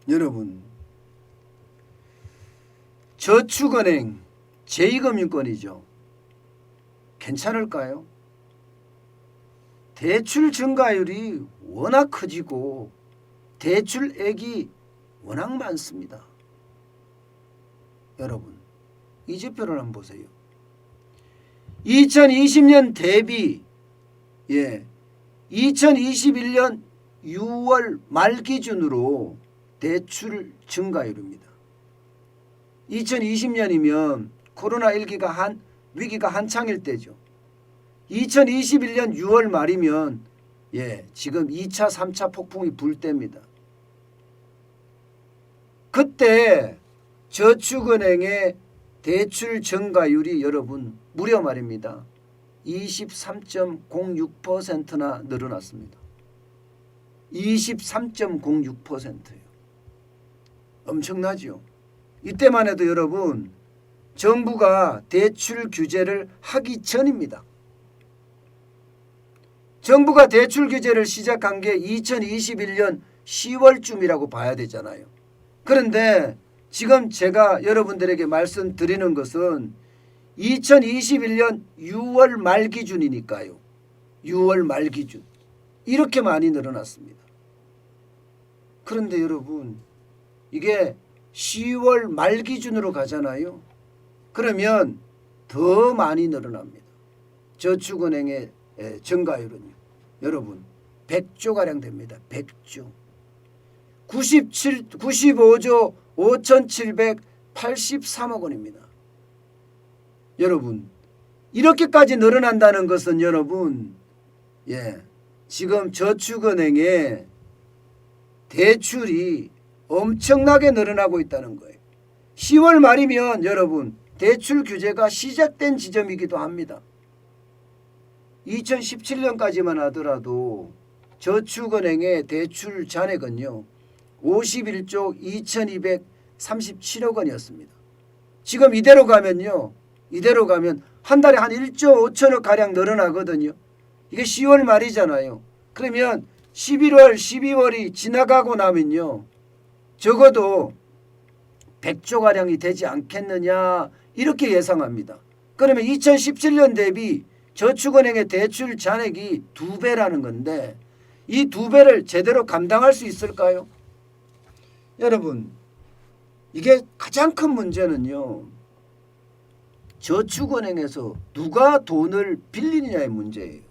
여러분, 저축은행 제2금융권이죠. 괜찮을까요? 대출 증가율이 워낙 커지고 대출액이 워낙 많습니다. 여러분, 이 지표를 한번 보세요. 2020년 대비 2021년 6월 말 기준으로 대출 증가율입니다. 2020년이면 코로나 위기가 한창일 때죠. 2021년 6월 말이면 지금 2차 3차 폭풍이 불 때입니다. 그때 저축은행의 대출 증가율이 여러분 무려 말입니다. 23.06%나 늘어났습니다. 23.06%예요. 엄청나죠. 이때만 해도 여러분 정부가 대출 규제를 하기 전입니다. 정부가 대출 규제를 시작한 게 2021년 10월쯤이라고 봐야 되잖아요. 그런데 지금 제가 여러분들에게 말씀드리는 것은 2021년 6월 말 기준이니까요. 6월 말 기준. 이렇게 많이 늘어났습니다. 그런데 여러분 이게 10월 말 기준으로 가잖아요. 그러면 더 많이 늘어납니다. 저축은행의 증가율은요. 여러분 100조가량 됩니다. 100조. 95조 5,783억 원입니다. 여러분 이렇게까지 늘어난다는 것은 여러분 지금 저축은행의 대출이 엄청나게 늘어나고 있다는 거예요. 10월 말이면 여러분 대출 규제가 시작된 지점이기도 합니다. 2017년까지만 하더라도 저축은행의 대출 잔액은요 51조 2237억 원이었습니다. 지금 이대로 가면 한 달에 한 1조 5천억 가량 늘어나거든요. 이게 10월 말이잖아요. 그러면 11월 12월이 지나가고 나면요 적어도 100조 가량이 되지 않겠느냐 이렇게 예상합니다. 그러면 2017년 대비 저축은행의 대출 잔액이 2배라는 건데 이 2배를 제대로 감당할 수 있을까요? 여러분 이게 가장 큰 문제는요 저축은행에서 누가 돈을 빌리느냐의 문제예요.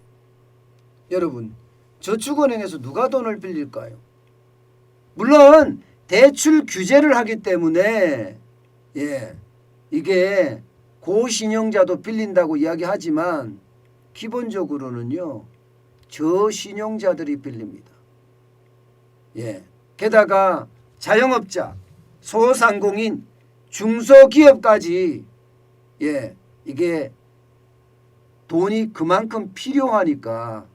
여러분 저축은행에서 누가 돈을 빌릴까요? 물론 대출 규제를 하기 때문에 이게 고신용자도 빌린다고 이야기하지만 기본적으로는요 저신용자들이 빌립니다. 게다가 자영업자, 소상공인, 중소기업까지 이게 돈이 그만큼 필요하니까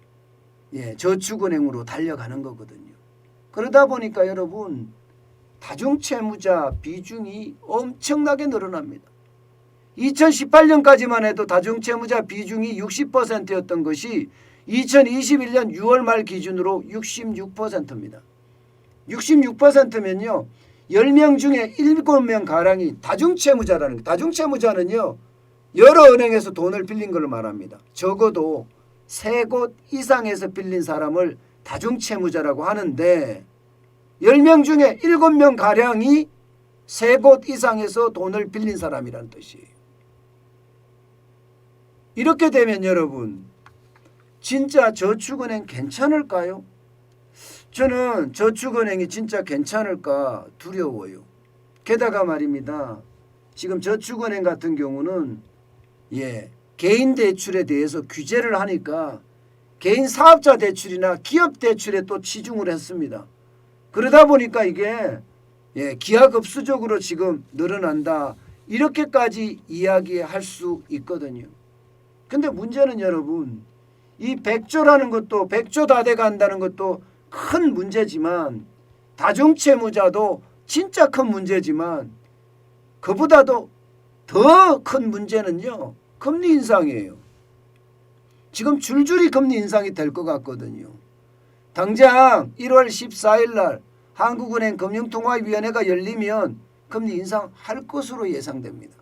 저축은행으로 달려가는 거거든요. 그러다 보니까 여러분 다중채무자 비중이 엄청나게 늘어납니다. 2018년까지만 해도 다중채무자 비중이 60%였던 것이 2021년 6월 말 기준으로 66%입니다. 66%면요 10명 중에 7명 가량이 다중채무자라는 거예요. 다중채무자는요 여러 은행에서 돈을 빌린 걸 말합니다. 적어도 3곳 이상에서 빌린 사람을 다중채무자라고 하는데 10명 중에 7명 가량이 3곳 이상에서 돈을 빌린 사람이란 뜻이에요. 이렇게 되면 여러분 진짜 저축은행 괜찮을까요? 저는 저축은행이 진짜 괜찮을까 두려워요. 게다가 말입니다. 지금 저축은행 같은 경우는 개인 대출에 대해서 규제를 하니까 개인 사업자 대출이나 기업 대출에 또 치중을 했습니다. 그러다 보니까 이게 기하급수적으로 지금 늘어난다. 이렇게까지 이야기할 수 있거든요. 근데 문제는 여러분 이 100조라는 것도 100조 다 돼간다는 것도 큰 문제지만 다중채무자도 진짜 큰 문제지만 그보다도 더 큰 문제는요 금리 인상이에요. 지금 줄줄이 금리 인상이 될 것 같거든요. 당장 1월 14일 날 한국은행 금융통화위원회가 열리면 금리 인상할 것으로 예상됩니다.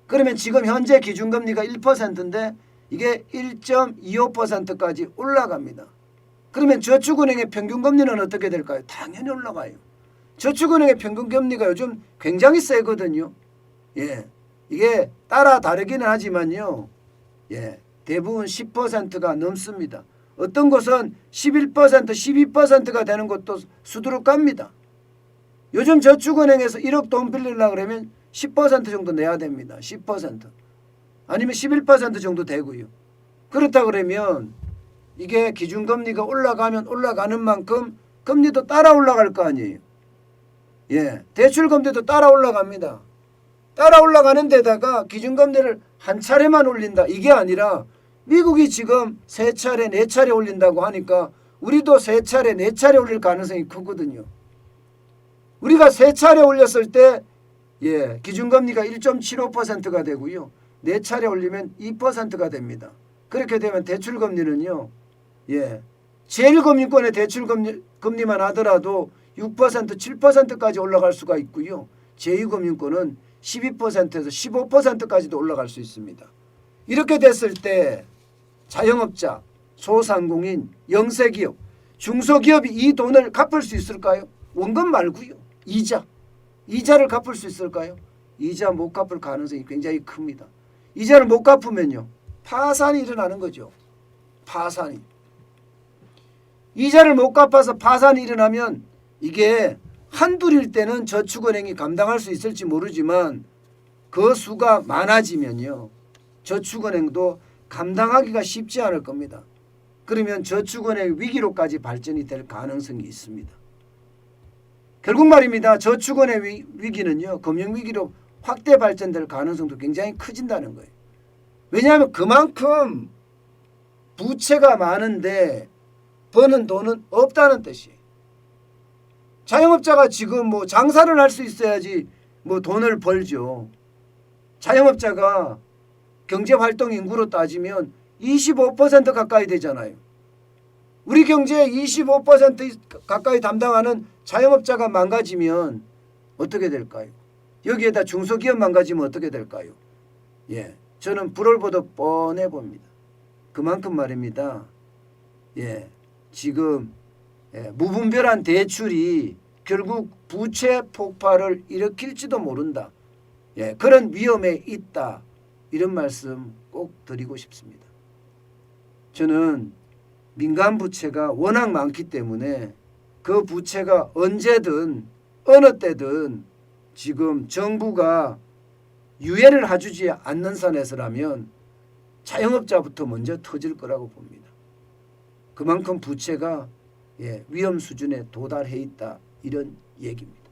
그러면 지금 현재 기준금리가 1%인데 이게 1.25%까지 올라갑니다. 그러면 저축은행의 평균금리는 어떻게 될까요? 당연히 올라가요. 저축은행의 평균금리가 요즘 굉장히 세거든요. 예, 이게 따라 다르기는 하지만요. 예, 대부분 10%가 넘습니다. 어떤 곳은 11%, 12%가 되는 곳도 수두룩 갑니다. 요즘 저축은행에서 1억 돈 빌리려고 그러면 10% 정도 내야 됩니다. 10%. 아니면 11% 정도 되고요. 그렇다 그러면 이게 기준금리가 올라가면 올라가는 만큼 금리도 따라 올라갈 거 아니에요. 예, 대출금리도 따라 올라갑니다. 따라 올라가는 데다가 기준금리를 한 차례만 올린다. 이게 아니라 미국이 지금 3차례, 4차례 올린다고 하니까 우리도 3차례, 4차례 올릴 가능성이 크거든요. 우리가 3차례 올렸을 때 예, 기준금리가 1.75%가 되고요. 4차례 올리면 2%가 됩니다. 그렇게 되면 대출금리는요. 예, 제1금융권의 대출금리만 하더라도 6%, 7%까지 올라갈 수가 있고요. 제2금융권은 12%에서 15%까지도 올라갈 수 있습니다. 이렇게 됐을 때 자영업자, 소상공인, 영세기업, 중소기업이 이 돈을 갚을 수 있을까요? 원금 말고요. 이자를 갚을 수 있을까요? 이자 못 갚을 가능성이 굉장히 큽니다. 이자를 못 갚으면요. 파산이 일어나는 거죠. 파산이. 이자를 못 갚아서 파산이 일어나면 이게 한둘일 때는 저축은행이 감당할 수 있을지 모르지만 그 수가 많아지면요. 저축은행도 감당하기가 쉽지 않을 겁니다. 그러면 저축은행 위기로까지 발전이 될 가능성이 있습니다. 결국 말입니다. 저축은행 위기는요. 금융위기로 확대 발전될 가능성도 굉장히 커진다는 거예요. 왜냐하면 그만큼 부채가 많은데 버는 돈은 없다는 뜻이에요. 자영업자가 지금 뭐 장사를 할 수 있어야지 뭐 돈을 벌죠. 자영업자가 경제활동 인구로 따지면 25% 가까이 되잖아요. 우리 경제의 25% 가까이 담당하는 자영업자가 망가지면 어떻게 될까요? 여기에다 중소기업 망가지면 어떻게 될까요? 예, 저는 불을 보듯 뻔해 봅니다. 그만큼 말입니다. 예, 지금 무분별한 대출이 결국 부채 폭발을 일으킬지도 모른다. 예, 그런 위험에 있다. 이런 말씀 꼭 드리고 싶습니다. 저는 민간 부채가 워낙 많기 때문에 그 부채가 언제든 어느 때든 지금 정부가 유예를 해주지 않는 선에서라면 자영업자부터 먼저 터질 거라고 봅니다. 그만큼 부채가 위험 수준에 도달해 있다. 이런 얘기입니다.